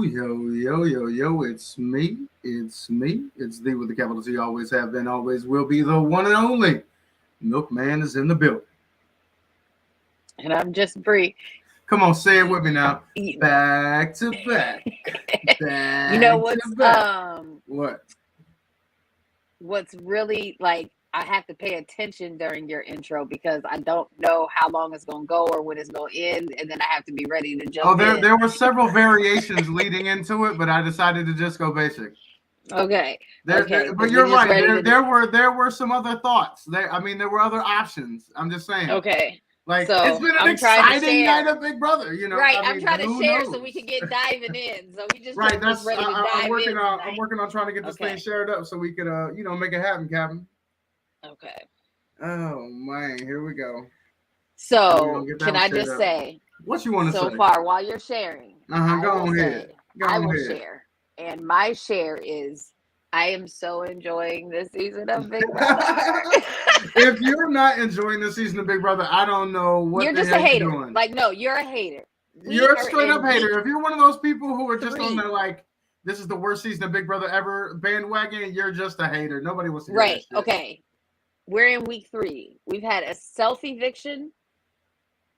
Yo, it's me. It's me. It's the with the capital T, always have been, always will be the one and only. Milkman is in the building. And I'm just Bree. Come on, say it with me now. You Back to back. know Back to what's back. What? what's really like I have to pay attention during your intro because I don't know how long it's gonna go or when it's gonna end, and then I have to be ready to Oh, jump there in. were several variations leading into it, but I decided to just go basic. Okay. There, Okay. but Because we're you're just right. ready to do. There were some other thoughts. There were other options. I'm just saying. Okay. Like it's So been an I'm trying to exciting night share. of Big Brother. You know, Right. I I'm mean, but trying to who share so we knows? can get diving in. So we just Right. just That's ready to I'm dive working in on. I'm tonight. working on trying to get this thing Okay. shared up so we could make it happen, Captain. Okay. Oh man, here we go. We're gonna So get that can one I shared just up. say, What you want to so say? far while you're sharing, I Go will on ahead. say, Go I on will ahead. share. And my share is I am so enjoying this season of Big Brother. If you're not enjoying the season of Big Brother, I don't know what You're the just a hell you're hater. doing. Like, no, you're a hater. We You're a are straight up in hater. week If you're one of those people who are just on the 3. like, this is the worst season of Big Brother ever bandwagon, you're just a hater. Nobody wants to hear that Right. shit. Okay. We're in week 3. We've had a self eviction.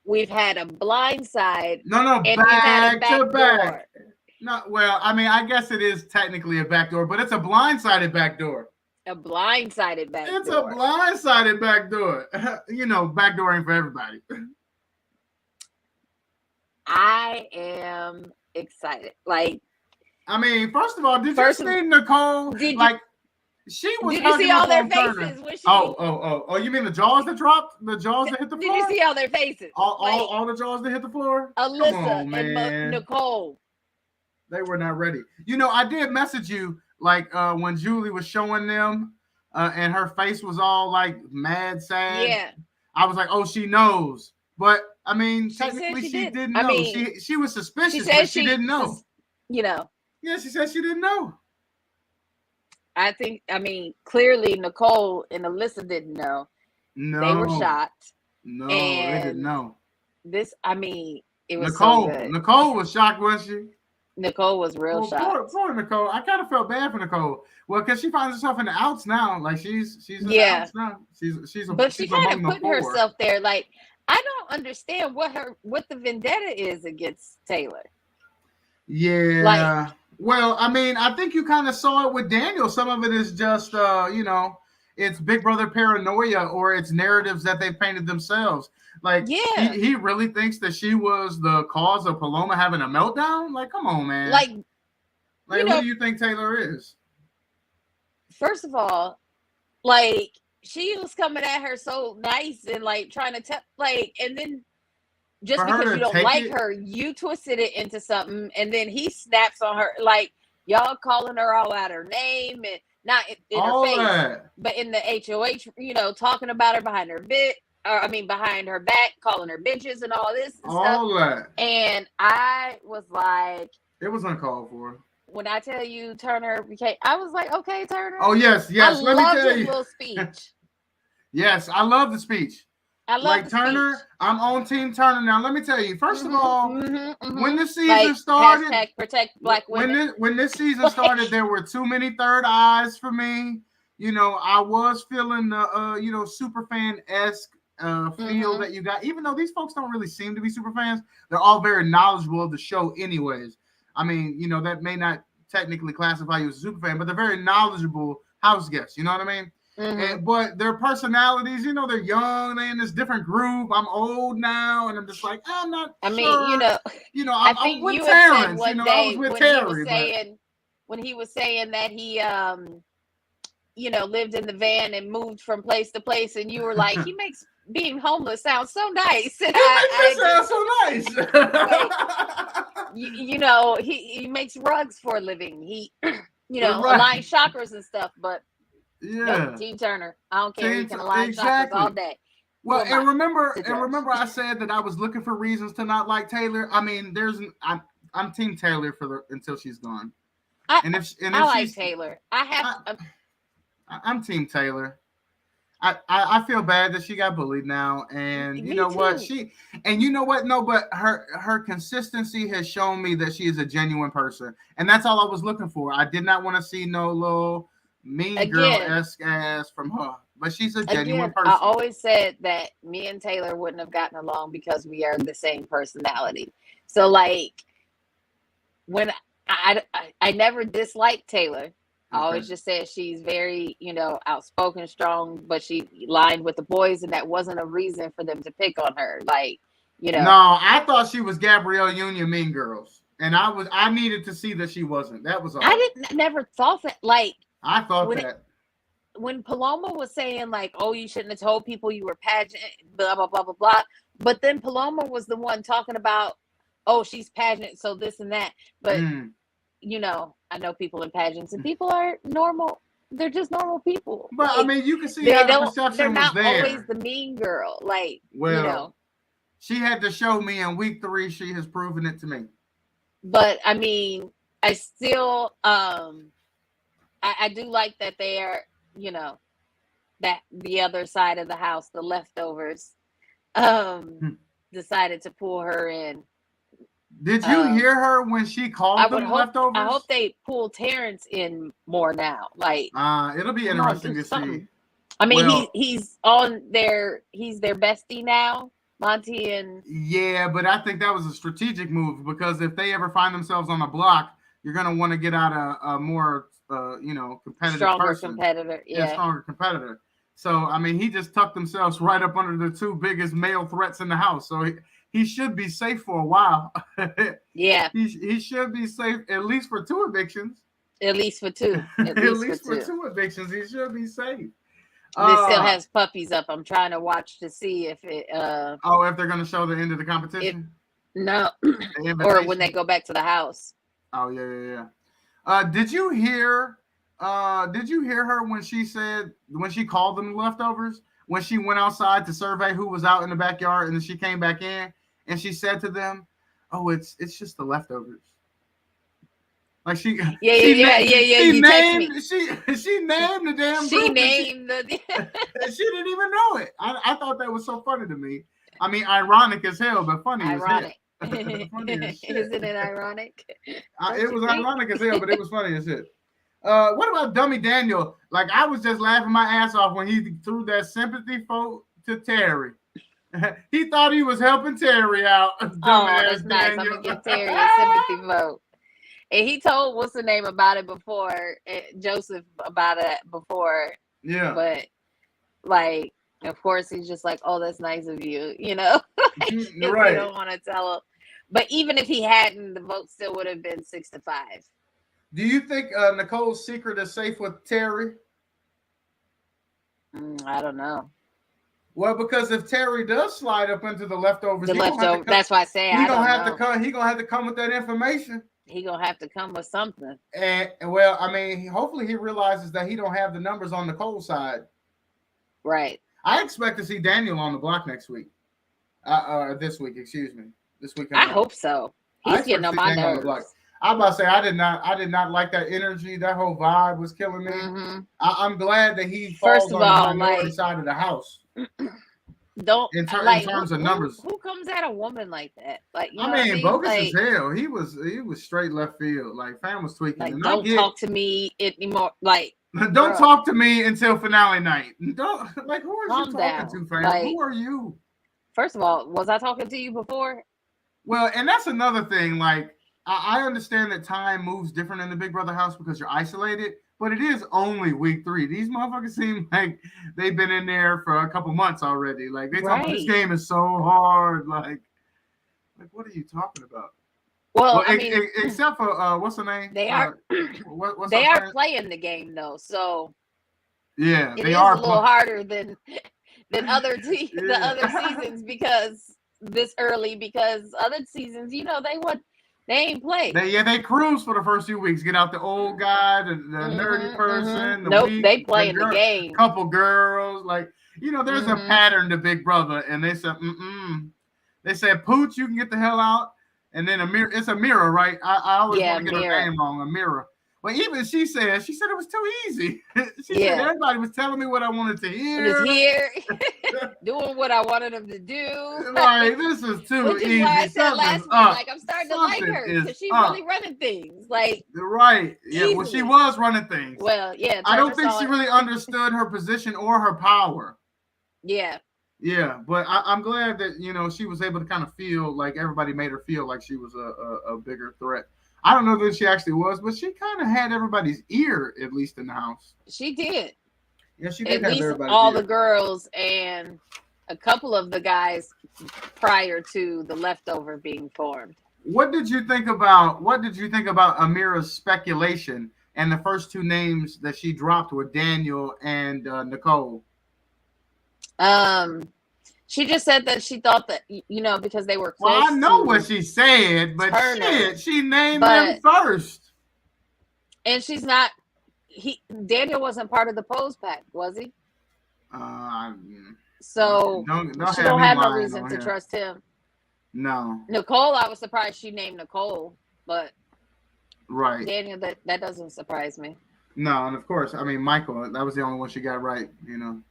We've had a blind side. No, And we've had a back to back back. door. No, well, I mean, I guess it is technically a back door, but it's a blindsided back door. A blindsided back It's a door. blindsided back door. Back door ain't for everybody. I am excited. Like, I mean, first of all, did First you of- see Nicole? did you Like, she was did you see hugging all up their on Turner. faces? Was she, Oh! You mean the jaws that dropped? The jaws that hit the did floor? you see all their faces? Like, All the jaws that hit the floor? Come Alyssa on, and man. Nicole. They were not ready. I did message you like when Julie was showing them, and her face was all like mad, sad. Yeah. I was like, oh, she knows. But I mean, She said technically, she she did. didn't I know. mean, She was she suspicious, said but she didn't know. Yeah, She said she didn't know. I mean, clearly Nicole and Alyssa didn't know. They were No, shocked. no, they didn't And know. it was so good. Nicole was shocked, wasn't she? Nicole was real Well, shocked. poor Nicole. I kind of felt bad for Nicole. Well, because she finds herself in the outs now. Like she's in the Yeah. outs now. But she kind of among the put 4. herself there. Like, I don't understand what the vendetta is against Taylor. Yeah. Like, Well, I mean, I think you kind of saw it with Daniel. Some of it is just, it's Big Brother paranoia or it's narratives that they painted themselves. Like, yeah. he really thinks that she was the cause of Paloma having a meltdown. Like, come on, man. Like, who do you think Taylor is? First of all, like, she was coming at her so nice and like trying to tell, like, and then just because you don't like her, you twisted it into something, and then he snaps on her, like, y'all calling her all out her name and not in her face, but in the HOH, talking about her behind her behind her back, calling her bitches and all this and stuff. That. And I was like, it was uncalled for. When I tell you Turner became, I was like, okay, Turner. Oh yes. I loved his little speech. Yes, I love the speech. I love Turner. Speech. I'm on Team Turner now. Let me tell you. First of all, when the season like, started, protect Black women. When this season started, there were too many third eyes for me. I was feeling the super fan-esque feel that you got. Even though these folks don't really seem to be super fans, they're all very knowledgeable of the show, anyways. I mean, that may not technically classify you as a super fan, but they're very knowledgeable house guests. You know what I mean? But their personalities, they're young, they in this different group. I'm old now, and I'm just like, I'm not. I mean, sure. I'm with you Terrence. One I day was with when Terry. When he was saying that he, lived in the van and moved from place to place, and you were like, he makes being homeless sound so nice. And it sounds so nice. He makes rugs for a living. He, align chakras and stuff, but. Yeah, nope, Team Turner. I don't care. You can align chakras all day. Well, and remember, I said that I was looking for reasons to not like Taylor. I mean, I'm Team Taylor until she's gone. I like Taylor. I'm Team Taylor. I feel bad that she got bullied now, and you Me know what too. you know what, no, but her consistency has shown me that she is a genuine person, and that's all I was looking for. I did not want to see no little mean girl Again, esque ass from her, but she's a genuine again, I person. always said that me and Taylor wouldn't have gotten along because we are the same personality. So like when I never disliked Taylor. I Okay. always just said she's very, outspoken, strong, but she lined with the boys, and that wasn't a reason for them to pick on her. Like, No, I thought she was Gabrielle Union Mean Girls, and I needed to see that she wasn't. That was all. I never thought that. Like, I thought when that. when Paloma was saying like, "Oh, you shouldn't have told people you were pageant," blah blah blah blah blah, but then Paloma was the one talking about, "Oh, she's pageant, so this and that," but. I know people in pageants, and people are normal. They're just normal people. But like, I mean, you can see how the perception they're was not there. always the mean girl. Like, well, she had to show me in week 3. She has proven it to me. But I mean, I still, I do like that they are, that the other side of the house, the leftovers, decided to pull her in. Did you hear her when she called them leftovers? I hope they pull Terrence in more now. Like, it'll be interesting to see. I mean, he's their bestie now, Monty and. Yeah, but I think that was a strategic move, because if they ever find themselves on a block, you're gonna want to get out a more competitive stronger person. Competitor. Yeah, stronger competitor. So I mean, he just tucked themselves right up under the 2 biggest male threats in the house. So he should be safe for a while. Yeah. He should be safe at least for 2 evictions. At least for 2. At least for 2 evictions, he should be safe. This still has puppies up. I'm trying to watch to see if it. If they're gonna show the end of the competition. No. Or when they go back to the house. Oh yeah. Did you hear? Did you hear her when she called them leftovers? When she went outside to survey who was out in the backyard, and then she came back in and she said to them, "Oh, it's just the leftovers." Like she named the damn. She named the. She didn't even know it. I thought that was so funny to me. I mean, ironic as hell, but funny ironic. as hell. Funny as shit. Isn't it ironic? It was ironic as hell, but it was funny as shit. What about Dummy Daniel? Like, I was just laughing my ass off when he threw that sympathy vote to Terry. He thought he was helping Terry out. That's nice. I'm gonna give Terry a sympathy vote. And he told what's the name about it before, Joseph about it before. Yeah. But like, of course, he's just like, "Oh, that's nice of you," Right. You don't want to tell him. But even if he hadn't, the vote still would have been 6-5. Do you think Nicole's secret is safe with Terry? I don't know. Well, because if Terry does slide up into the leftovers, that's why I say he's gonna have to come. He's gonna have to come with that information. He's gonna have to come with something. And well, I mean, hopefully he realizes that he don't have the numbers on Nicole's side. Right. I expect to see Daniel on the block next week. This week, excuse me. This week. I hope so. He's getting on my nerves. I'm about to say I did not like that energy. That whole vibe was killing me. Mm-hmm. I'm glad that he falls on the minority side of the house. In terms of numbers. Who comes at a woman like that? Like, I mean, bogus as hell. He was straight left field. Like, fam was tweaking. Like, don't talk to me anymore. Like, don't talk to me until finale night. Don't who are you talking to, fam? Like, who are you? First of all, was I talking to you before? Well, and that's another thing. Like, I understand that time moves different in the Big Brother house because you're isolated, but it is only week 3. These motherfuckers seem like they've been in there for a couple months already. Like, they talk about this game is so hard. Like what are you talking about? Well, I mean, except for what's the name? They are. They are playing the game though, so yeah, they are a little harder than the other seasons because this early because other seasons, they ain't played. They cruise for the first few weeks. Get out the old guy, the nerdy person. They play in the game. Couple girls, like there's a pattern to Big Brother, and they said, They said, Pooch, you can get the hell out, and then it's a mirror, right? I always want to get her name wrong. A mirror. But even she said it was too easy. She said everybody was telling me what I wanted to hear. It was here, doing what I wanted them to do. Like, this is too which is easy. why I said last week, like, I'm starting to like her because she's really running things. Like, right. Yeah, well, she was running things. Well, yeah. I don't think she really understood her position or her power. Yeah. Yeah, but I'm glad that, you know, she was able to kind of feel like everybody made her feel like she was a bigger threat. I don't know that she actually was, but she kind of had everybody's ear, at least in the house. She did. Yeah, she did. At least all the girls and a couple of the guys prior to the leftover being formed. What did you think about Amira's speculation and the first two names that she dropped were Daniel and Nicole? She just said that she thought that, you know, because they were close. Well, I know what she said, but shit, she named them first. And she's not. Daniel wasn't part of the Pose Pack, was he? So she don't have no reason to trust him. No. Nicole, I was surprised she named Nicole, but right. Daniel, that doesn't surprise me. No, and of course, I mean Michael. That was the only one she got right. You know.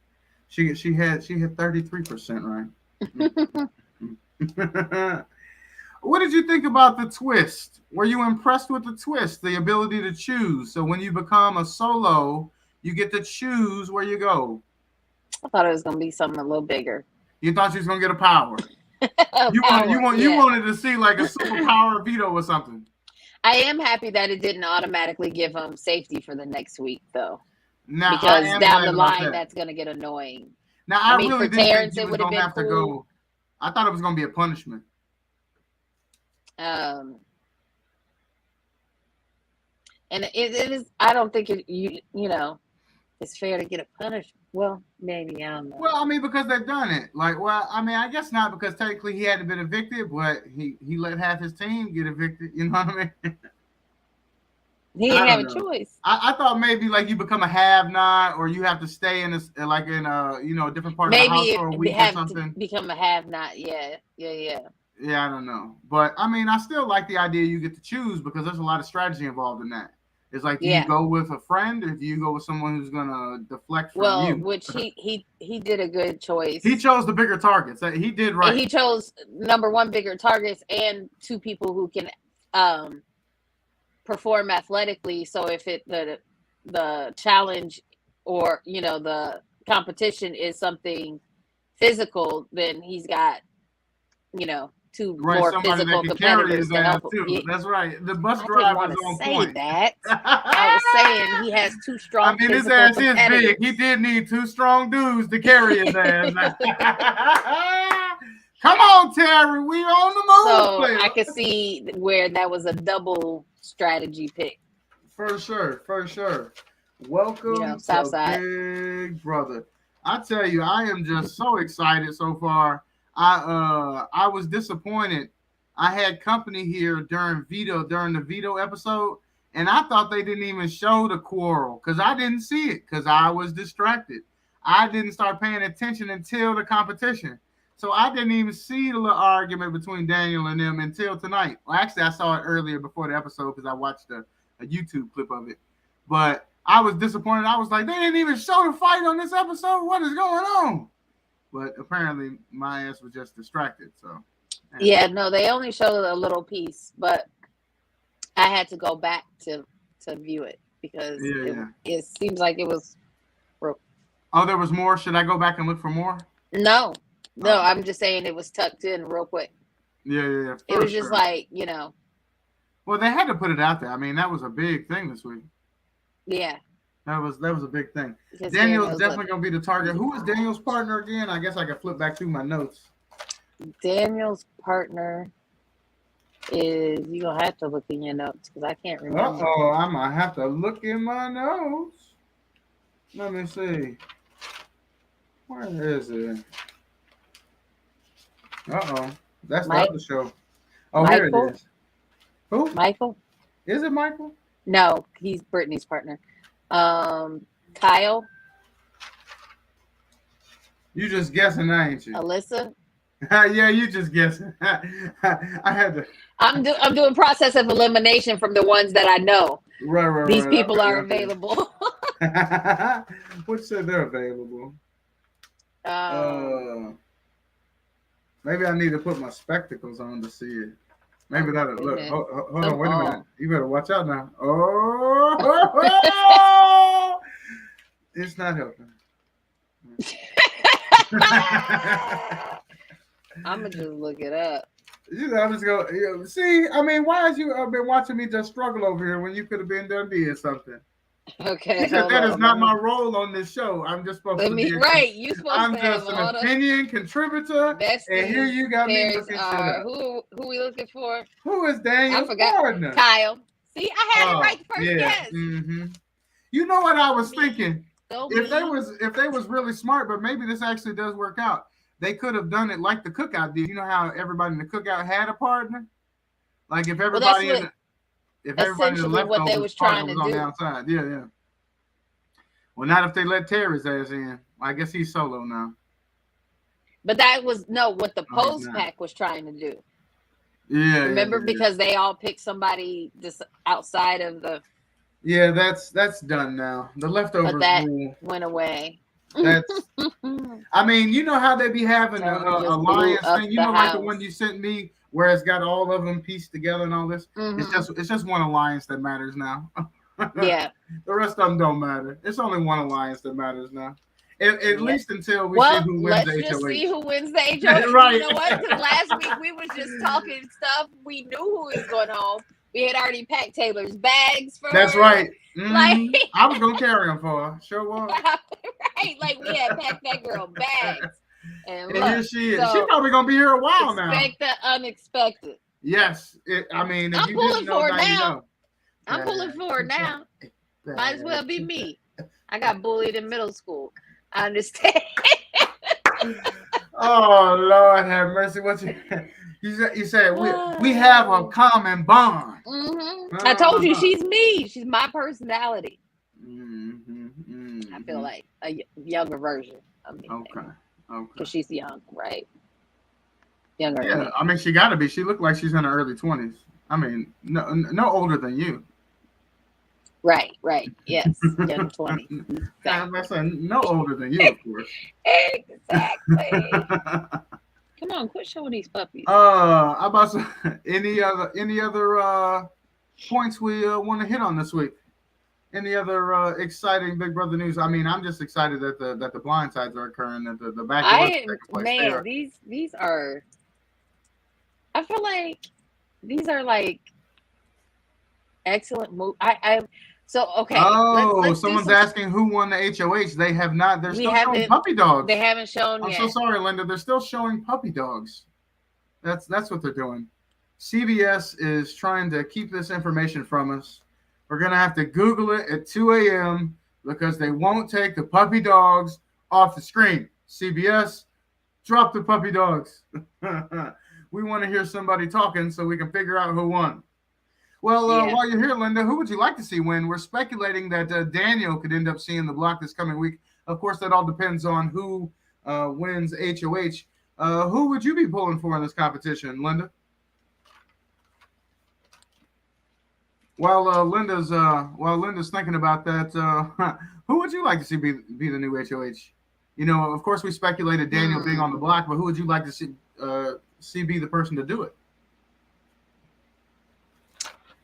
She had 33% right. What did you think about the twist? Were you impressed with the twist, the ability to choose? So when you become a solo, you get to choose where you go. I thought it was going to be something a little bigger. You thought she was going to get a power. You wanted to see like a superpower veto or something. I am happy that it didn't automatically give him safety for the next week, though. Now, because down the line, that's going to get annoying. Now, I mean, really didn't think he was going to have to go. I thought it was going to be a punishment. And it is. I don't think you know, it's fair to get a punishment. Well, maybe, I don't know. Well, I mean, because they've done it. Like, well, I mean, I guess not because technically he hadn't been evicted, but he let half his team get evicted. You know what I mean? He didn't have a choice. I thought maybe like you become a have-not, or you have to stay in a different part of the house for a week or something. Become a have-not. Yeah. Yeah, I don't know, but I mean, I still like the idea you get to choose because there's a lot of strategy involved in that. It's like, do you go with a friend, or do you go with someone who's gonna deflect from you? Which he did a good choice. He chose the bigger targets. He did right. And he chose number one bigger targets and two people who can perform athletically. So if the challenge or the competition is something physical, then he's got two more physical competitors to help him. That's right. The bus driver is on point. That I was saying he has two strong. I mean, his ass is big. He did need two strong dudes to carry his ass. Come on, Terry, we on the move. So player. I could see where that was a double strategy pick. For sure. Welcome to Southside. Big Brother. I tell you, I am just so excited so far. I was disappointed. I had company here during the veto episode, and I thought they didn't even show the quarrel because I didn't see it because I was distracted. I didn't start paying attention until the competition. So I didn't even see the little argument between Daniel and them until tonight. Well, actually, I saw it earlier before the episode because I watched a YouTube clip of it. But I was disappointed. I was like, they didn't even show the fight on this episode. What is going on? But apparently my ass was just distracted. So yeah, no, they only showed a little piece, but I had to go back to view it because it seems like it was. Oh, there was more. Should I go back and look for more? No, I'm just saying it was tucked in real quick. Yeah. It was just like Well, they had to put it out there. I mean, that was a big thing this week. Yeah. That was a big thing. Daniel's definitely going to be the target. Who is Daniel's partner again? I guess I can flip back through my notes. Daniel's partner is, you're going to have to look in your notes because I can't remember. I'm going to have to look in my notes. Let me see. Where is it? That's the other show. Oh, Michael? Here it is. Who? Michael? Is it Michael? No, he's Brittany's partner. Kyle. You just guessing, ain't you? Alyssa. Yeah, you just guessing. I had to. I'm doing process of elimination from the ones that I know. Right. These people are Okay. available. Which said they're available. um, Maybe I need to put my spectacles on to see it. Maybe oh my that'll look. goodness. Hold on, Come wait a minute. on. You better watch out now. Oh, it's not helping. I'm gonna just look it up. I'm just going. See, I mean, why has you been watching me just struggle over here when you could have been done being something? Okay, She said hold that is on. not my role on this show. I'm just supposed to be. Right. You supposed I'm to have just an all the opinion contributor, and here you got me pairs looking shit are up. who we looking for? Who is I Daniel's forgot. partner? Kyle. See, I had it right the first guess. Mm-hmm. You know what I was thinking? So If they was really smart, but maybe this actually does work out. They could have done it like the cookout did. You know how everybody in the cookout had a partner? Like if everybody in the what they leftovers was partner trying to was on do. the outside. Yeah. Well, not if they let Terry's ass in. I guess he's solo now. But that was what the post pack was trying to do. Yeah. Remember, because they all picked somebody just outside of the. Yeah, that's done now. The leftovers rule went away. That's. I mean, you know how they be having a alliance thing. You know, like the one you sent me, where it's got all of them pieced together and all this. Mm-hmm. It's just one alliance that matters now. Yeah. The rest of them don't matter. It's only one alliance that matters now. At least until we see who wins the HOH. Let's just see who wins the HOH. Right. You know what? Because last week we was just talking stuff. We knew who was going home. We had already packed Taylor's bags for That's her. Right. Mm-hmm. Like I was gonna carry them for her. Sure was. Right. Like we had packed that girl bags. And look, here she is. She's probably gonna be here a while now. Expect the unexpected. Yes. I mean, if you didn't know, now you know. I'm pulling for her now. Might as well be me. I got bullied in middle school. I understand. Oh Lord, have mercy! What you said? We have a common bond. Mm-hmm. I told you she's me. She's my personality. I feel like a younger version of me. Okay. Because she's young, right? Younger. Yeah, I mean, she got to be. She looked like she's in her early 20s. I mean, no older than you. Right. Yes, young 20. Exactly. No older than you, of course. Exactly. Come on, quit showing these puppies. How about any other points we want to hit on this week? Any other exciting Big Brother news? I mean, I'm just excited that the blindsides are occurring, that the back. Man, these are. I feel like these are like excellent moves. So okay. Let's someone's asking who won the HOH. They have not. They're still showing puppy dogs. They haven't shown yet. I'm so sorry, Linda. They're still showing puppy dogs. That's what they're doing. CBS is trying to keep this information from us. We're gonna have to Google it at 2 a.m. because they won't take the puppy dogs off the screen. CBS, drop the puppy dogs. We want to hear somebody talking so we can figure out who won. Well, while you're here, Linda, who would you like to see win? We're speculating that Daniel could end up seeing the block this coming week. Of course, that all depends on who wins HOH. Who would you be pulling for in this competition, Linda? While Linda's thinking about that, who would you like to see be the new HOH? You know, of course, we speculated Daniel being on the block, but who would you like to see be the person to do it?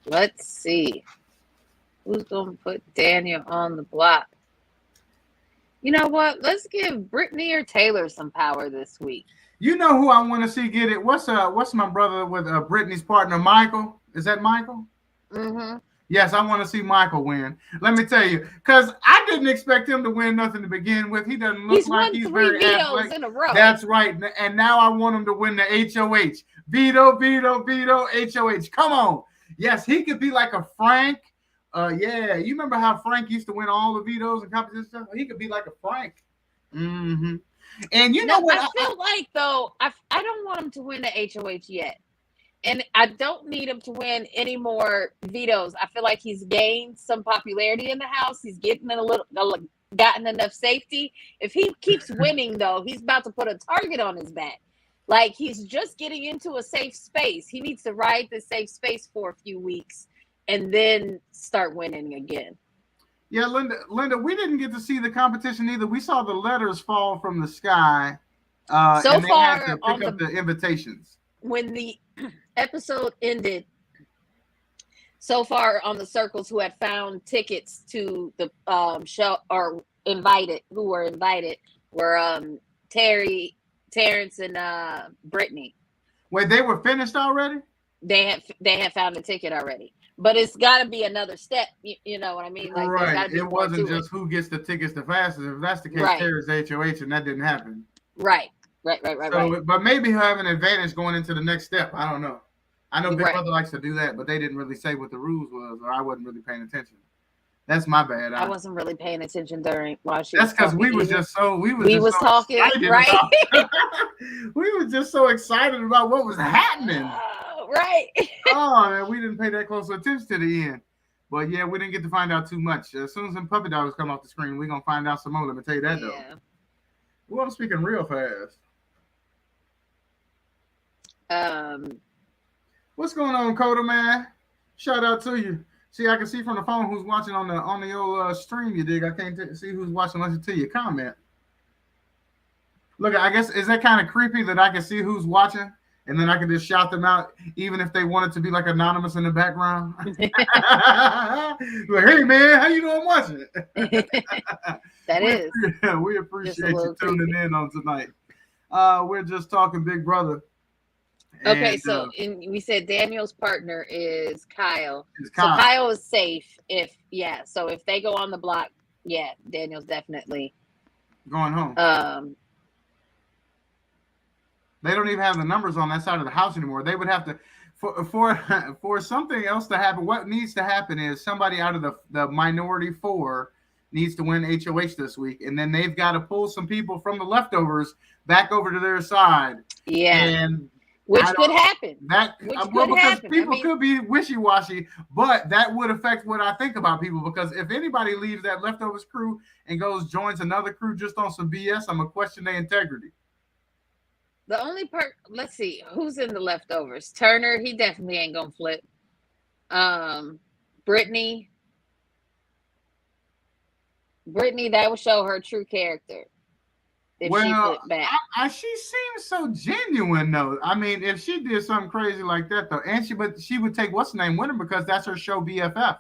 Let's see. Who's going to put Daniel on the block? You know what? Let's give Brittany or Taylor some power this week. You know who I want to see get it? What's my brother with Brittany's partner, Michael? Is that Michael? Mm-hmm. Yes, I want to see Michael win. Let me tell you, because I didn't expect him to win nothing to begin with. He doesn't look like he's very athletic. In a row. That's right. And now I want him to win the HOH. Veto, HOH. Come on. Yes, he could be like a Frank. Yeah, you remember how Frank used to win all the vetoes and competition stuff? He could be like a Frank. Mm-hmm. And you know what? I feel like, though, I don't want him to win the HOH yet. And I don't need him to win any more vetoes. I feel like he's gained some popularity in the house. He's getting gotten enough safety. If he keeps winning, though, he's about to put a target on his back. Like, he's just getting into a safe space. He needs to ride the safe space for a few weeks and then start winning again. Yeah, Linda, we didn't get to see the competition either. We saw the letters fall from the sky, and they had to pick up the invitations. When the episode ended, so far on the circles who had found tickets to the show or who were invited were Terrence and Brittany. Wait, they were finished already? They had found a ticket already. But it's got to be another step. You know what I mean? Like, right. It wasn't just who gets the tickets the fastest. If that's the case, Terry's HOH, and that didn't happen. Right. So, but maybe he'll have an advantage going into the next step. I don't know. I know Big Brother likes to do that, but they didn't really say what the rules was, or I wasn't really paying attention. That's my bad. I wasn't really paying attention while she. That's because we was talking, right? We was just so excited about what was happening. Right. Oh man, we didn't pay that close attention to the end. But yeah, we didn't get to find out too much. As soon as some puppy dogs come off the screen, we're gonna find out some more. Let me tell you that though. Well, I'm speaking real fast. What's going on, Coda man? Shout out to you. See, I can see from the phone who's watching on the old stream. You dig? I can't see who's watching unless you comment. Look, I guess is that kind of creepy that I can see who's watching, and then I can just shout them out, even if they wanted to be like anonymous in the background. Like, hey man, how you doing watching it? We appreciate you tuning in on tonight. We're just talking Big Brother. Okay, so we said Daniel's partner is Kyle. So Kyle is safe so if they go on the block, Daniel's definitely going home. They don't even have the numbers on that side of the house anymore. They would have to for something else to happen. What needs to happen is somebody out of the minority 4 needs to win HOH this week, and then they've got to pull some people from the leftovers back over to their side. Yeah. And which could happen. People could be wishy-washy, but that would affect what I think about people. Because if anybody leaves that leftovers crew and joins another crew just on some BS, I'm gonna question their integrity. The only let's see, who's in the leftovers? Turner, he definitely ain't gonna flip. Brittany, that will show her true character. If she flipped back. She seems so genuine though. I mean, if she did something crazy like that though, and she would take what's the name with her because that's her show BFF,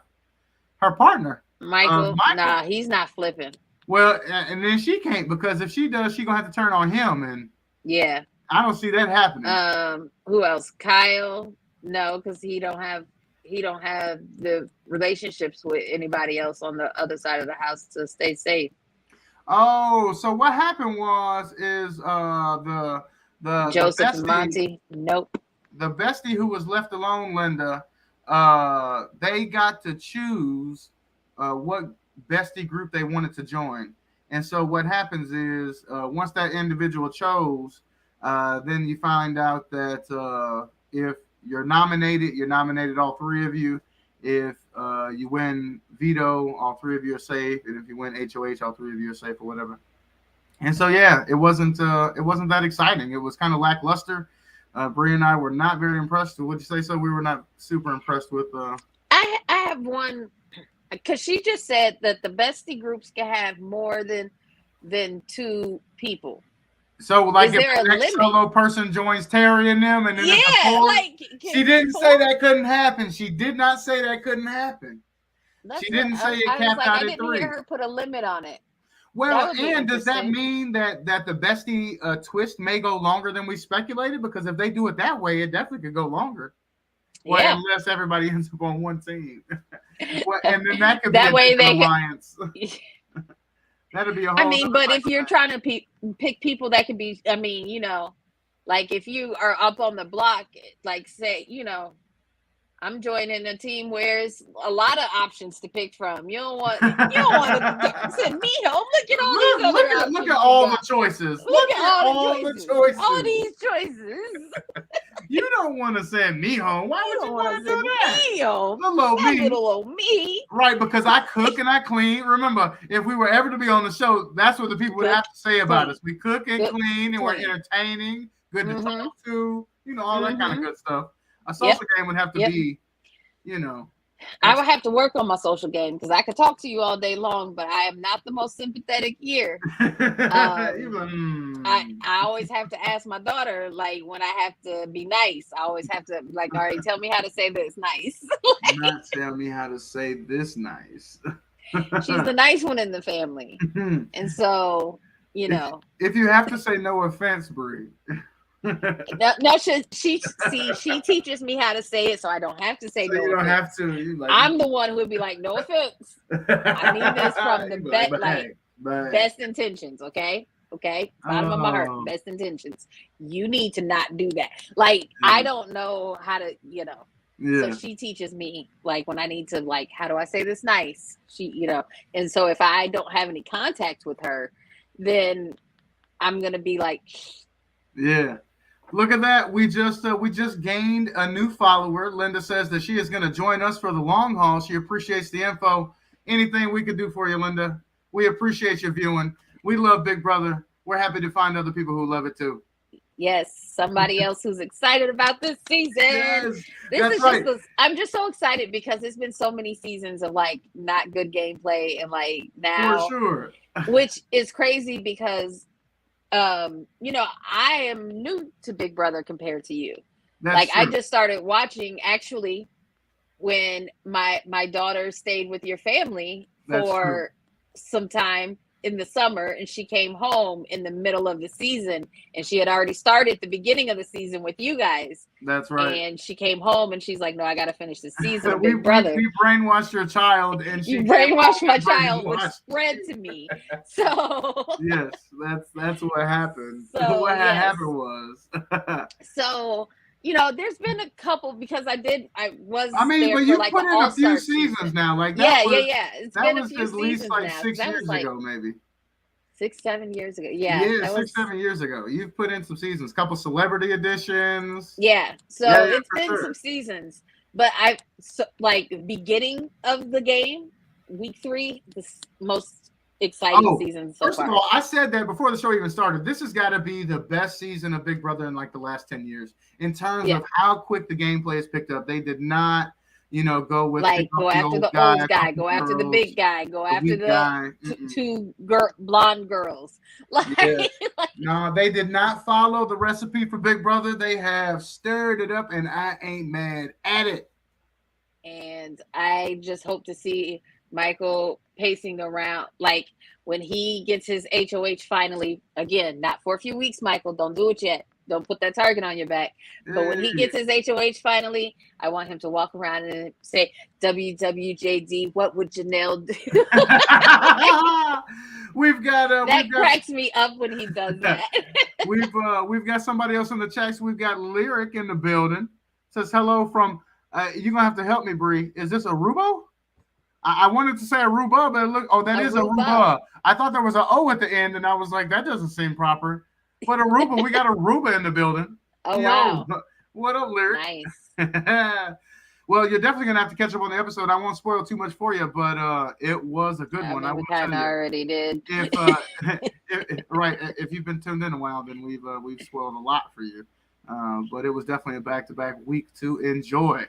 her partner. Michael. Nah, he's not flipping. Well, and then she can't, because if she does, she's gonna have to turn on him, and I don't see that happening. Who else? Kyle? No, because he don't have the relationships with anybody else on the other side of the house to stay safe. Oh, so what happened is Joseph the bestie, and Monty. Nope. The bestie who was left alone, Linda, they got to choose what bestie group they wanted to join. And so what happens is once that individual chose, then you find out that if you're nominated, all 3 of you. If you win veto, all 3 of you are safe, and if you win HOH, all 3 of you are safe, or whatever. And so it wasn't that exciting. It was kind of lackluster. Bree and I were not very impressed. Would you say so? We were not super impressed with. I have one, because she just said that the bestie groups can have more than 2 people. So, like, if the next solo person joins Terry and them, and then she didn't say that couldn't happen. She did not say that couldn't happen. She didn't say it capped out at 3. I didn't hear her put a limit on it. Well, and does that mean that the bestie twist may go longer than we speculated? Because if they do it that way, it definitely could go longer. Well, unless everybody ends up on one team. Well, and then that could be an alliance. That'd be a whole but if you're trying to pick people that could be, like if you are up on the block, like say, I'm joining a team where it's a lot of options to pick from. You don't want to send me home. Look at all these other options. Look at all the choices. Look at all the choices. All these choices. You don't want to send me home. Why would you want to do that? Me home. Little old me. Right, because I cook and I clean. Remember, if we were ever to be on the show, that's what the people would have to say about us. We cook and clean, and we're entertaining. good to talk to, all that kind of good stuff. A social game would have to be, I would have to work on my social game because I could talk to you all day long, but I am not the most sympathetic here. I always have to ask my daughter, like, when I have to be nice, I always have to, like, all right, tell me how to say this nice. Not tell me how to say this nice. She's the nice one in the family. And so, If you have to say no offense, Bree. No, she teaches me how to say it, so I don't have to say no. You don't offense. have to. I'm the one who would be like, no offense. I mean this from the best intentions, okay? Okay, bottom of my heart, best intentions. You need to not do that. Like, I don't know how to, So she teaches me, like, when I need to, like, how do I say this nice? And so if I don't have any contact with her, then I'm gonna be like, yeah. Look at that. We just gained a new follower. Linda says that she is going to join us for the long haul. She appreciates the info. Anything we could do for you, Linda. We appreciate your viewing. We love Big Brother. We're happy to find other people who love it too. Yes, somebody else who's excited about this season. Yes, I'm just so excited because it's been so many seasons of, like, not good gameplay, and, like, now, for sure, which is crazy because I am new to Big Brother compared to you. That's true. I just started watching actually when my daughter stayed with your family for some time in the summer, and she came home in the middle of the season, and she had already started the beginning of the season with you guys. That's right. And she came home and she's like, no, I got to finish the season of Big Brother. We brainwashed your child, and you brainwashed my child, which spread to me. So yes, that's what happened. So what happened was so there's been a couple because I was. I mean, but you put in a few seasons now, like that. Yeah. It's been a few at least like now, 6 years ago, maybe. 6-7 years ago, yeah, 6-7 years ago. You've put in some seasons, couple celebrity editions. Yeah, so it's been some seasons, but beginning of the game, week 3, the most exciting season so far. First of all, I said that before the show even started. This has got to be the best season of Big Brother in like the last 10 years in terms of how quick the gameplay is picked up. They did not, go with go after the old guy, go after the big guy, go after the two blonde girls. No, they did not follow the recipe for Big Brother. They have stirred it up, and I ain't mad at it. And I just hope to see Michael pacing around, like when he gets his HOH finally, again, not for a few weeks, Michael, don't do it yet. Don't put that target on your back. But when he gets his HOH finally, I want him to walk around and say, WWJD, what would Janelle do? That cracks me up when he does that. We've got somebody else in the chats. We've got Lyric in the building. Says hello from, you're going to have to help me, Bree. Is this Aruba? I wanted to say Aruba, but that is Aruba. I thought there was an O at the end, and I was like, that doesn't seem proper. But Aruba, we got Aruba in the building. Oh, wow. What up, Lyric? Nice. Well, you're definitely going to have to catch up on the episode. I won't spoil too much for you, but it was a good one. I kind of already did. If you've been tuned in a while, then we've spoiled a lot for you. But it was definitely a back-to-back week to enjoy.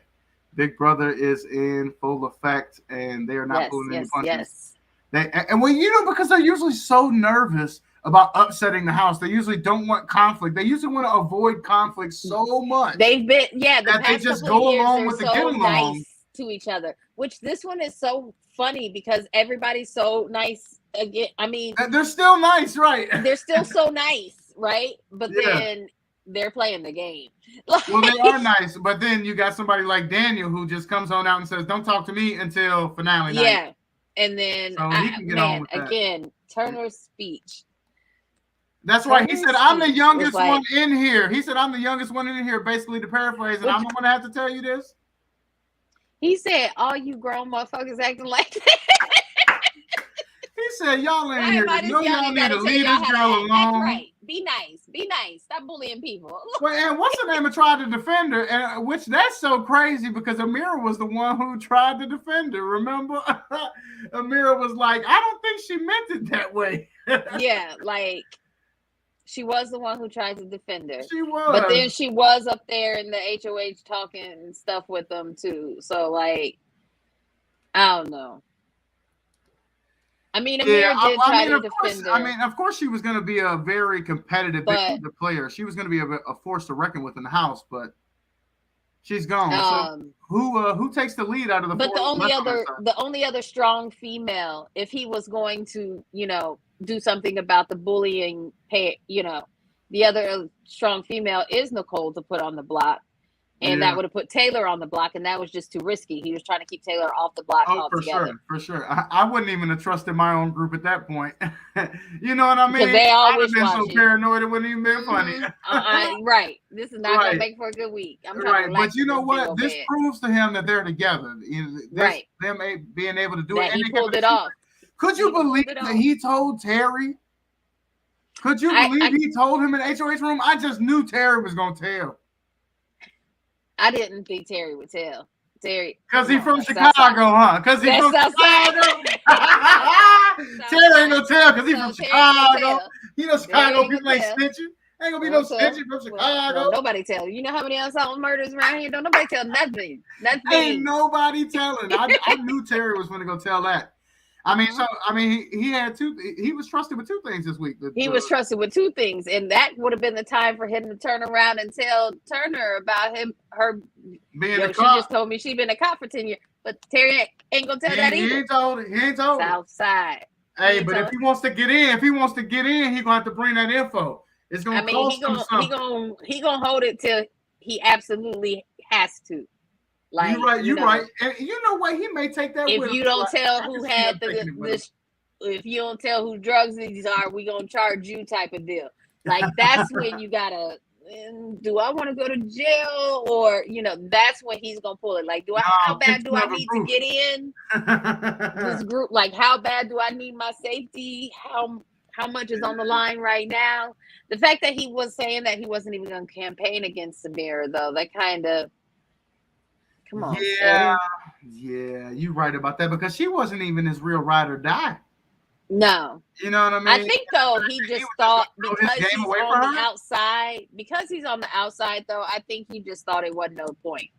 Big Brother is in full effect, and they are not pulling any punches. Because they're usually so nervous about upsetting the house. They usually don't want conflict. They usually want to avoid conflict so much. They've been, that they just go along with the get along nice to each other. Which this one is so funny because everybody's so nice. Again, I mean, they're still nice, right? They're still so nice, right? But then they're playing the game. Well, they are nice, but then you got somebody like Daniel who just comes on out and says, "Don't talk to me until finale night." Yeah, and then again, Turner's speech. That's right. He said, "I'm the youngest one in here." He said, "I'm the youngest one in here." Basically, to paraphrase, and I'm going to have to tell you this. He said, "All you grown motherfuckers acting like that." He said, "Y'all in here. Y'all need to leave this girl alone." That's right. Be nice. Be nice. Stop bullying people. Well, and what's her name? Tried to defend her, and which that's so crazy because Amira was the one who tried to defend her. Remember, Amira was like, "I don't think she meant it that way." Yeah, like She was the one who tried to defend her. She was. But then she was up there in the HOH talking and stuff with them too. So like, I don't know. I mean, Amir did try to defend her. I mean, of course, she was going to be a very competitive player. She was going to be a force to reckon with in the house, but she's gone. So who takes the lead out of the? But the only other strong female, if he was going to, do something about the bullying, the other strong female is Nicole to put on the block. And that would have put Taylor on the block, and that was just too risky. He was trying to keep Taylor off the block altogether. For sure. I wouldn't even have trusted my own group at that point. You know what I mean? Because they all I'd have been so paranoid it wouldn't even been funny. Right. This is not going to make for a good week. I'm trying to but you know what? This proves to him that they're together. Them being able to do it. And he pulled it off. Could you believe that he told Terry? Could you believe he told him in the HOH room? I just knew Terry was going to tell. I didn't think Terry would tell. Terry. Because he's from Chicago, huh? Because he's from Chicago. Terry ain't gonna tell because he's from Chicago. You know, Chicago people ain't snitching. Ain't gonna be no snitching from Chicago. Nobody tell. You know how many unsolved murders around here? Don't nobody tell nothing. Ain't nobody telling. I knew Terry was gonna go tell that. I mean, he had he was trusted with two things this week. He was trusted with two things, and that would have been the time for him to turn around and tell Turner about her being a cop. She just told me she'd been a cop for 10 years, but Terry ain't gonna tell that either. He ain't told South Side. Hey, but if he wants to get in, he gonna have to bring that info. It's gonna cost him something. He gonna hold it till he absolutely has to. Like, you're right. And you know what? He may take that. If you don't tell who had if you don't tell who drugs these are, we gonna charge you type of deal. Like that's when you gotta. Do I want to go to jail or that's when he's gonna pull it. Like, how bad do I need to get in this group? Like, how bad do I need my safety? How much is on the line right now? The fact that he was saying that he wasn't even gonna campaign against Samira, though, that kind of. Come on. Yeah, you're right about that because she wasn't even his real ride or die. No. You know what I mean? I think though he just thought because he's on the outside, though, I think he just thought it wasn't no point.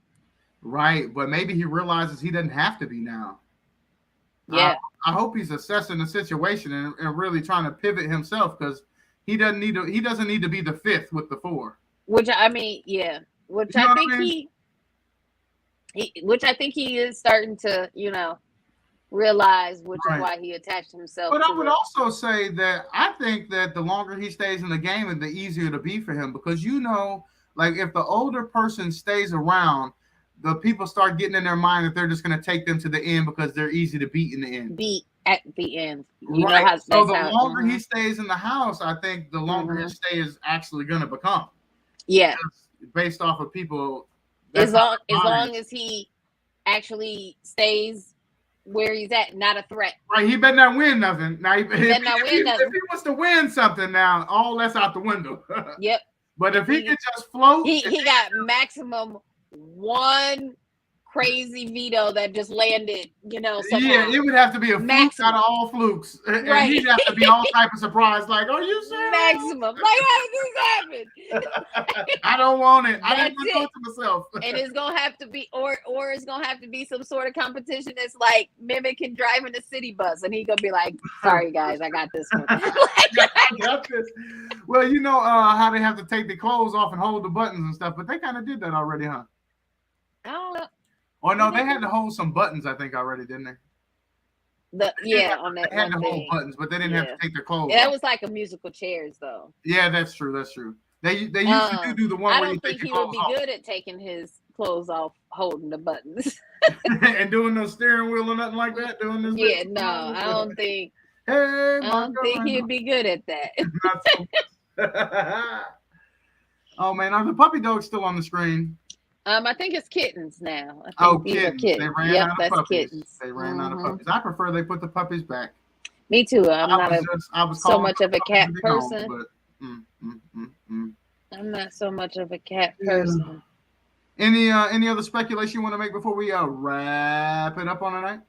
Right, but maybe he realizes he doesn't have to be now. Yeah. I hope he's assessing the situation and really trying to pivot himself because he doesn't need to be the fifth with the four. Which I think he is starting to, realize, which is why he attached himself. But I would also say that I think that the longer he stays in the game, and the easier to be for him because like if the older person stays around, the people start getting in their mind that they're just going to take them to the end because they're easy to beat in the end. Beat at the end. So the longer he stays in the house, I think the longer his stay is actually going to become. Yeah. Based off of people. As long as he actually stays where he's at, not a threat. Right, he better not win nothing. Now, if he wants to win something, now all that's out the window. Yep. But if he could just float, he got maximum one crazy veto that just landed, somehow. Yeah, it would have to be a fluke out of all flukes. Right. And he'd have to be all type of surprised, like, are you serious? Maximum. Like, how did this happen? I don't want it. I didn't want to talk to myself. And it's gonna have to be or it's gonna have to be some sort of competition that's like mimicking driving a city bus. And he's gonna be like, sorry guys, I got this one. I got this. Well, how they have to take the clothes off and hold the buttons and stuff, but they kind of did that already, huh? I don't know. Oh no, they had to hold some buttons, I think, already, didn't they? On that. They had to hold buttons, but they didn't have to take their clothes. That was like a musical chairs, though. Yeah, that's true. They used to do the one where you take your clothes off. I don't think he would be good at taking his clothes off, holding the buttons, and doing no steering wheel or nothing like that. Doing this. Yeah, no, I don't think. Hey, I don't think he'd be good at that. Not so much. Oh man, are the puppy dogs still on the screen? I think it's kittens now. Kittens. They ran out of puppies. Kittens. They ran out of puppies. I prefer they put the puppies back. Me too. I'm not so much of a cat person. I'm not so much of a cat person. Any other speculation you want to make before we wrap it up on tonight?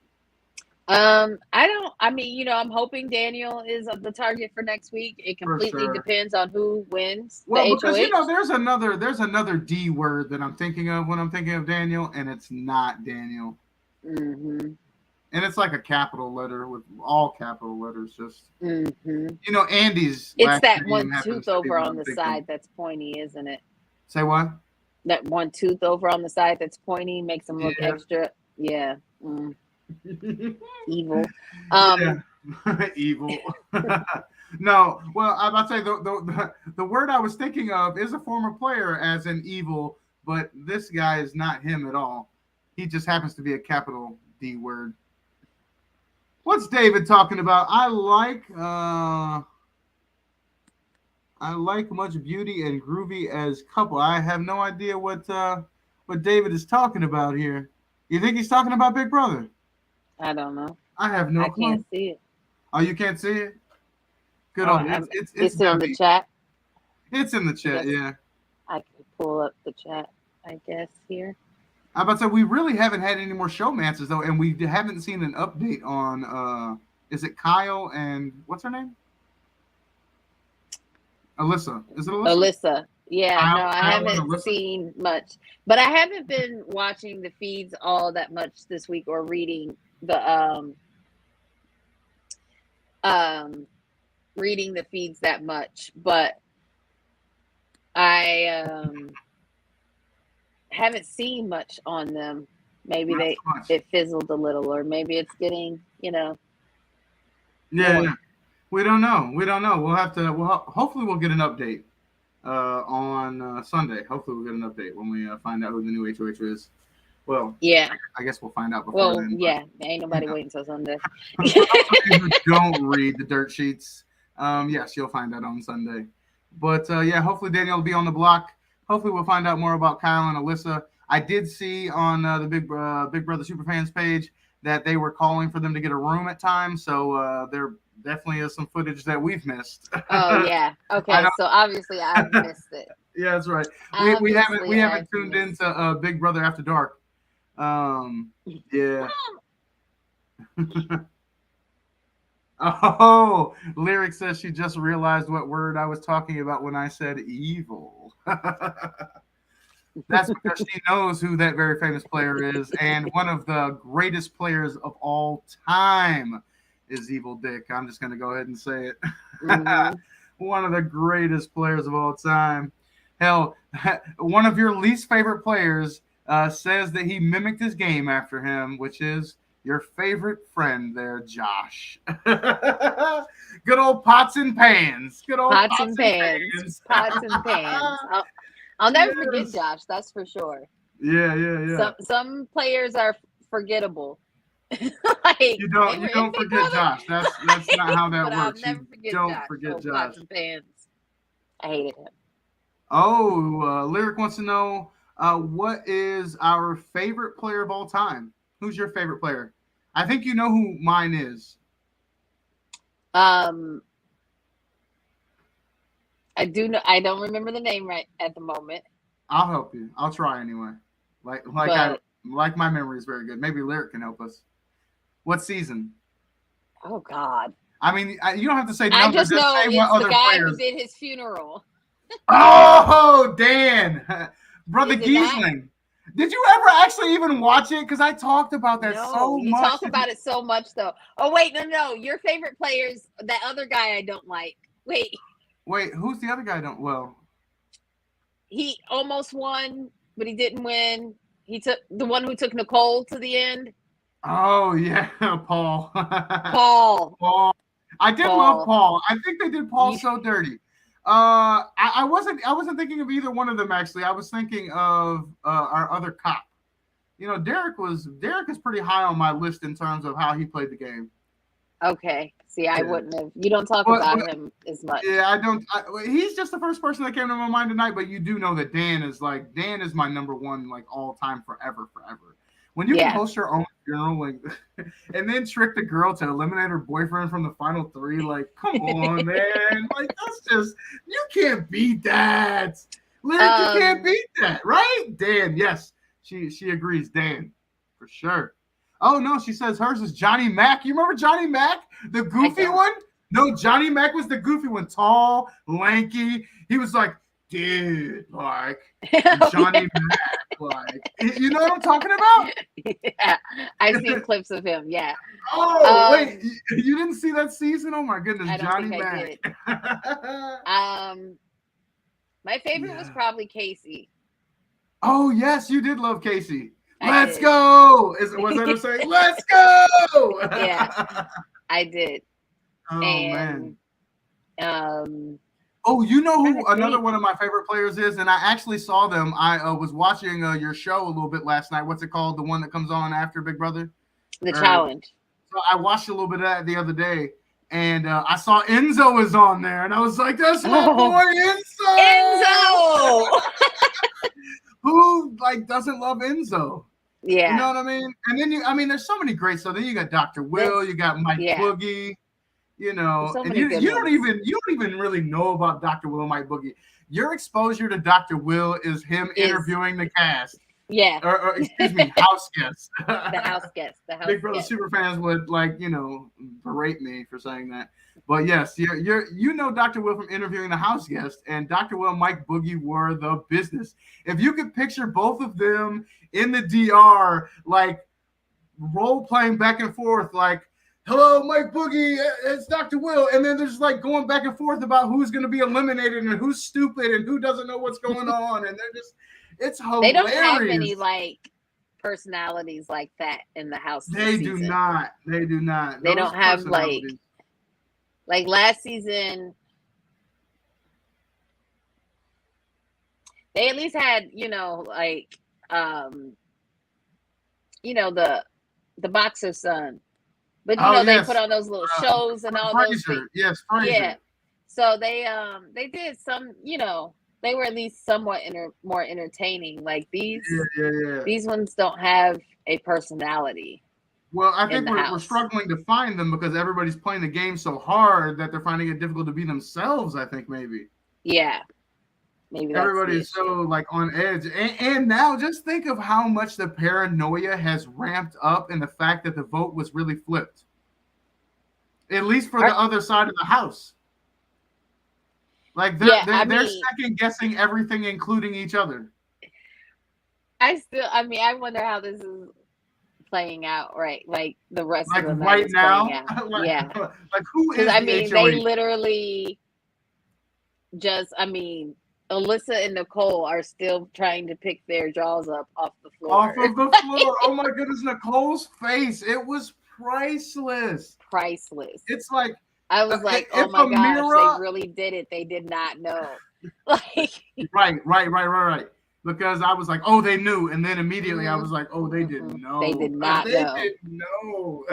I mean, I'm hoping Daniel is the target for next week. It completely sure. depends on who wins the Well, because HOH. there's another D word that I'm thinking of when I'm thinking of Daniel, and it's not Daniel. Mm-hmm. And it's like a capital letter with all capital letters. Just Mm-hmm. Andy's It's last that name one happens tooth to be over what on I'm the thinking. side that's pointy, isn't it? Say what? That one tooth over on the side that's pointy makes them look Yeah. extra. Yeah. Evil. Yeah. Evil. No, well, I'm about to say the word I was thinking of is a former player as in evil, but this guy is not him at all. He just happens to be a capital D word. What's David talking about? I like much beauty and groovy as couple. I have no idea what David is talking about here. You think he's talking about Big Brother? I don't know. I have no I clue. can't see it. Oh, you can't see it? Good old it's in the chat. It's in the chat, yeah. I can pull up the chat, I guess, here. I'm about to say we really haven't had any more showmances though, and we haven't seen an update on is it Kyle and what's her name? Alyssa. Is it Alyssa? Alyssa. Yeah, Kyle, no, I haven't seen much. But I haven't been watching the feeds all that much this week or reading the reading the feeds that much. But I haven't seen much on them. Maybe it fizzled a little, or maybe it's getting, Yeah. more. We don't know. We'll have to. Hopefully we'll get an update on Sunday. Hopefully we'll get an update when we find out who the new HOH is. Well, yeah. I guess we'll find out before then. Yeah. Ain't nobody waiting until Sunday. For those of you who don't read the dirt sheets, yes, you'll find out on Sunday. But yeah, hopefully Daniel will be on the block. Hopefully we'll find out more about Kyle and Alyssa. I did see on the Big Brother Superfans page that they were calling for them to get a room at times. So there definitely is some footage that we've missed. Oh yeah. Okay. So obviously I've missed it. Yeah, that's right. We haven't tuned into Big Brother After Dark. Yeah. Oh, Lyric says she just realized what word I was talking about when I said evil. That's because she knows who that very famous player is, and one of the greatest players of all time is Evil Dick. I'm just going to go ahead and say it. One of the greatest players of all time. Hell, one of your least favorite players says that he mimicked his game after him, which is your favorite friend there, Josh. Good old pots and pans. Good old pots and pans. Pots and pans. I'll never forget Josh. That's for sure. Yeah. Some players are forgettable. Like, you don't forget Josh. That's not how that works. I'll never forget Josh. Forget Josh. Pots and pans. I hated him. Oh, Lyric wants to know what is our favorite player of all time? Who's your favorite player? I think you know who mine is. I do know. I don't remember the name right at the moment. I'll help you. I'll try anyway. Like my memory is very good. Maybe Lyric can help us. What season? Oh God. I mean, you don't have to say numbers. I just know say it's what the other guy players. who did his funeral. Oh, Dan, Brother Giesling. Did you ever actually even watch it? Because I talked about that so much. You talk about it so much, though. Oh wait, no. Your favorite players, that other guy I don't like. Wait, who's the other guy? He almost won, but he didn't win. He took the one who took Nicole to the end. Oh yeah, Paul. Paul. I did love Paul. I think they did Paul so dirty. I wasn't thinking of either one of them actually. I was thinking of our other cop. Derek is pretty high on my list in terms of how he played the game. Okay. See, I wouldn't have. You don't talk about him as much. Yeah, I don't. He's just the first person that came to my mind tonight. But you do know that Dan is my number one, like all time, forever. When you can host your own funeral, and then trick the girl to eliminate her boyfriend from the final three, come on, man! That's just you can't beat that. Lyric, you can't beat that, right? Dan, yes, she agrees. Dan, for sure. Oh no, she says hers is Johnny Mac. You remember Johnny Mac, the goofy one? No, Johnny Mac was the goofy one, tall, lanky. He was like, dude, like Johnny Mac, like, you know what I'm talking about? Yeah, I've seen clips of him. Yeah. Oh wait, you didn't see that season? Oh my goodness, I don't Johnny think Mac. I did. My favorite was probably Casey. Oh yes, you did love Casey. Let's go. Was that her saying? Let's go. Yeah, I did. Oh man. Oh, you know who another one of my favorite players is, and I actually saw them. I was watching your show a little bit last night. What's it called? The one that comes on after Big Brother? The Challenge. So I watched a little bit of that the other day, and I saw Enzo is on there, and I was like, "That's my boy Enzo." Enzo. Who like doesn't love Enzo? Yeah. You know what I mean? And then there's so many great stuff. Then you got Dr. Will, you got Mike Boogie. You know, so and you don't even really know about Dr. Will and Mike Boogie. Your exposure to Dr. Will is him interviewing the cast. Yeah. Or excuse me, house guests. The house guests. Big Brother super fans would berate me for saying that. But yes, you know Dr. Will from interviewing the house guest, and Dr. Will and Mike Boogie were the business. If you could picture both of them in the DR, like role playing back and forth, like, hello, Mike Boogie, it's Dr. Will. And then there's like going back and forth about who's going to be eliminated and who's stupid and who doesn't know what's going on. And they're just, it's hilarious. They don't have any like personalities like that in the house. They do not. They do not. They don't have like last season. They at least had, the boxer son. But they put on those little shows and all those things. Yes, Fraser. Yeah. So they did some, they were at least somewhat more entertaining. Like these ones don't have a personality. Well, I think we're struggling to find them because everybody's playing the game so hard that they're finding it difficult to be themselves, I think maybe. Yeah. Maybe everybody's so like on edge. And now just think of how much the paranoia has ramped up in the fact that the vote was really flipped. At least for the other side of the house. Like they're second guessing everything, including each other. I wonder how this is playing out, right? Like the rest of the right now. Yeah. Like who is they literally just Alyssa and Nicole are still trying to pick their jaws up off the floor. Off of the floor. Oh my goodness, Nicole's face. It was priceless. Priceless. It's like I was like, oh my gosh, they really did it. They did not know. Like Right. Because I was like, oh, they knew. And then immediately I was like, oh, they didn't know. They did not know. They didn't know.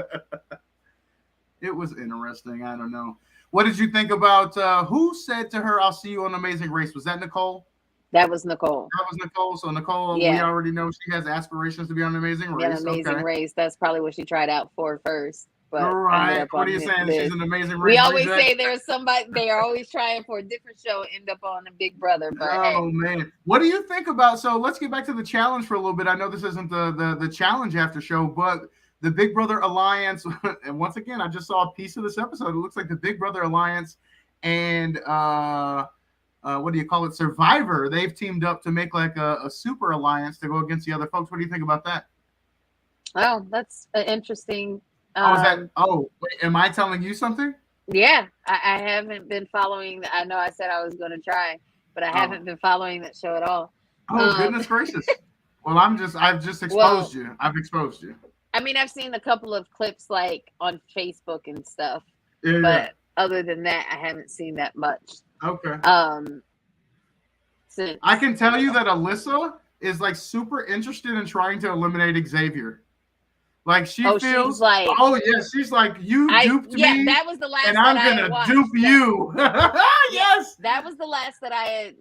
It was interesting. I don't know. What did you think about who said to her, I'll see you on Amazing Race? Was that Nicole? That was Nicole. So Nicole, we already know she has aspirations to be on Amazing Race. Race. That's probably what she tried out for first. But all right. What are you saying? She's an Amazing Race. We always say there's somebody, they are always trying for a different show, end up on a Big Brother. But man. What do you think about, so let's get back to the challenge for a little bit. I know this isn't the challenge after show, but the Big Brother Alliance, and once again, I just saw a piece of this episode. It looks like the Big Brother Alliance and what do you call it? Survivor. They've teamed up to make like a super alliance to go against the other folks. What do you think about that? Oh, that's interesting. Wait, am I telling you something? Yeah, I haven't been following. I know I said I was going to try, but I haven't been following that show at all. Oh, goodness gracious. Well, I've just exposed you. I've exposed you. I've seen a couple of clips like on Facebook and stuff, but other than that, I haven't seen that much. Okay. I can tell you that Alyssa is like super interested in trying to eliminate Xavier. Like she feels she's like, she's like, you duped me. Yeah, that was the last. And I'm gonna dupe you. Yes. That was the last that I had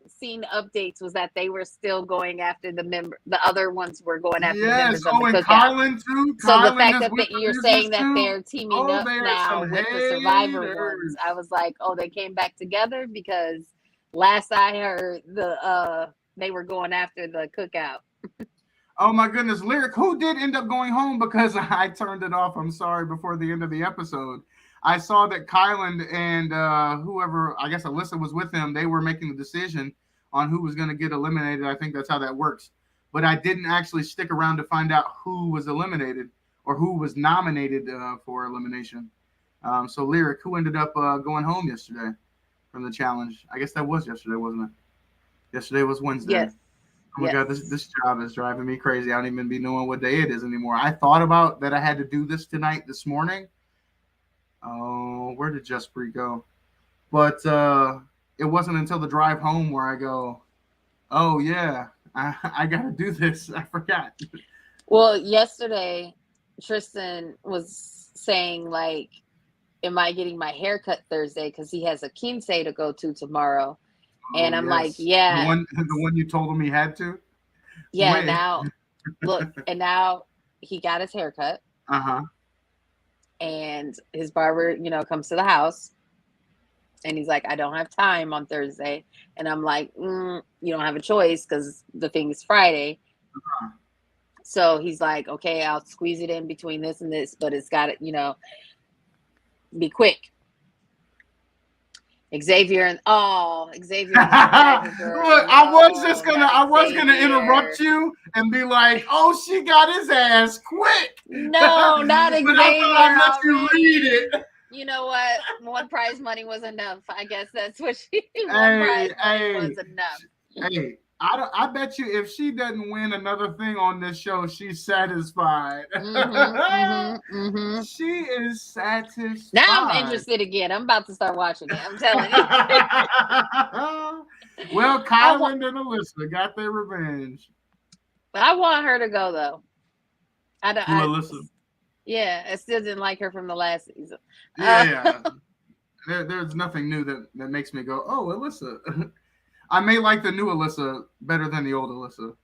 seen updates, was that they were still going after the other ones were going after the members of the cookout. Carlin too. So the fact that you're saying that they're teaming up now with the Survivor ones, I was like, oh, they came back together, because last I heard they were going after the cookout. Oh my goodness, Lyric, who did end up going home because I turned it off. I'm sorry, before the end of the episode. I saw that Kylan and whoever, I guess Alyssa was with him, they were making the decision on who was going to get eliminated. I think that's how that works. But I didn't actually stick around to find out who was eliminated or who was nominated for elimination. So, Lyric, who ended up going home yesterday from the challenge? I guess that was yesterday, wasn't it? Yesterday was Wednesday. Yes. Oh my God, this job is driving me crazy. I don't even be knowing what day it is anymore. I thought about that I had to do this tonight, this morning. Oh, where did Justpreet go? But it wasn't until the drive home where I go, oh yeah, I got to do this. I forgot. Well, yesterday, Tristan was saying, like, am I getting my hair cut Thursday? Because he has a quince to go to tomorrow. And I'm like, yeah. The one you told him he had to? Yeah, wait. Now, look, and now he got his hair cut. Uh-huh. And his barber, comes to the house. And he's like, I don't have time on Thursday. And I'm like, you don't have a choice because the thing is Friday. Uh-huh. So he's like, okay, I'll squeeze it in between this and this, but it's got to, be quick. Xavier. Look, I was gonna interrupt you and be like, oh, she got his ass quick. No, not Xavier. But I thought I'd let you read it. You know what? One prize money was enough. I guess that's what she. Prize money was enough. Hey, I bet you if she doesn't win another thing on this show, she's satisfied. She is satisfied. Now I'm interested again. I'm about to start watching it. I'm telling you. Well, Kylan and Alyssa got their revenge. I want her to go though. Alyssa. Yeah, I still didn't like her from the last season. Yeah. There's nothing new that makes me go, oh, Alyssa. I may like the new Alyssa better than the old Alyssa.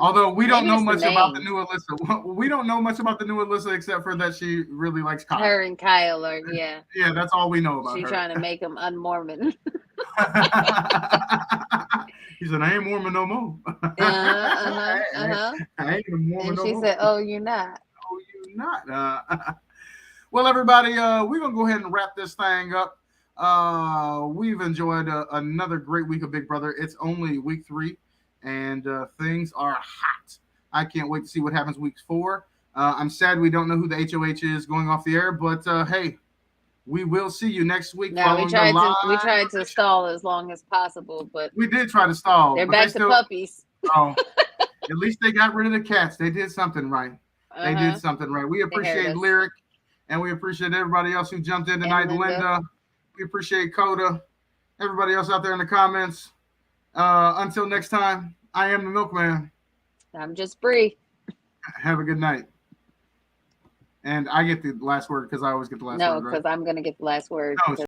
Although we don't know much about the new Alyssa. We don't know much about the new Alyssa except for that she really likes Kyle. Her and Kyle are, yeah. Yeah, that's all we know about her. She's trying to make him un-Mormon. He said, I ain't Mormon no more. I ain't a Mormon no more. And she said, oh, you're not. Oh, you're not. Well, everybody, we're going to go ahead and wrap this thing up. We've enjoyed another great week of Big Brother. It's only week 3, and things are hot. I can't wait to see what happens week 4. I'm sad we don't know who the HOH is going off the air, but hey, we will see you next week. No, we tried to stall as long as possible, but we did try to stall. They're back to puppies. Oh, at least they got rid of the cats. They did something right. They did something right. We appreciate Lyric, and we appreciate everybody else who jumped in tonight. Linda. We appreciate Coda. Everybody else out there in the comments. Until next time, I am the Milkman. I'm just Bree. Have a good night. And I get the last word because I always get the last word. No, because I'm going to get the last word. No,